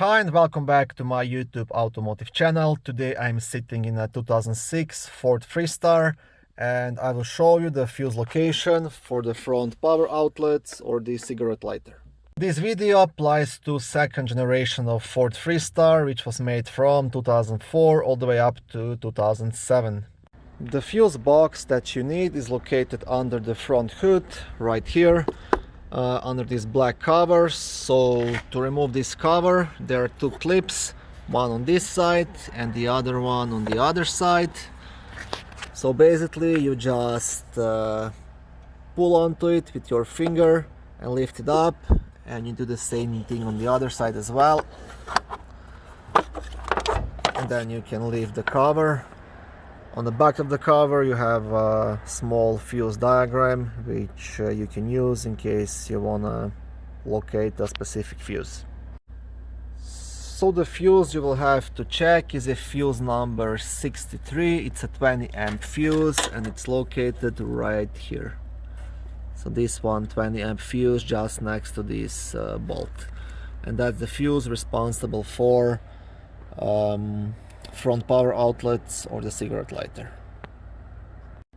Hi and welcome back to my YouTube automotive channel. Today I'm sitting in a 2006 Ford Freestar and I will show you the fuse location for the front power outlets or the cigarette lighter. This video applies to second generation of Ford Freestar, which was made from 2004 all the way up to 2007. The fuse box that you need is located under the front hood right here. Under these black covers. So to remove this cover there are two clips, one on this side and the other one on the other side. So basically you just pull onto it with your finger and lift it up, and you do the same thing on the other side as well, and then you can lift the cover. On the back of the cover you have a small fuse diagram which you can use in case you want to locate a specific fuse. So the fuse you will have to check is a fuse number 63. It's a 20 amp fuse and it's located right here. So this one, 20 amp fuse, just next to this bolt, and that's the fuse responsible for front power outlets or the cigarette lighter.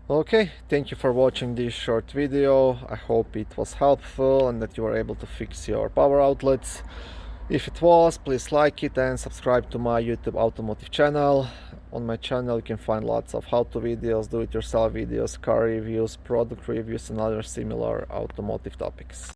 Okay, thank you for watching this short video. I hope it was helpful and that you were able to fix your power outlets. If it was, please like it and subscribe to my YouTube automotive channel. On my channel you can find lots of how-to videos, do-it-yourself videos, car reviews, product reviews and other similar automotive topics.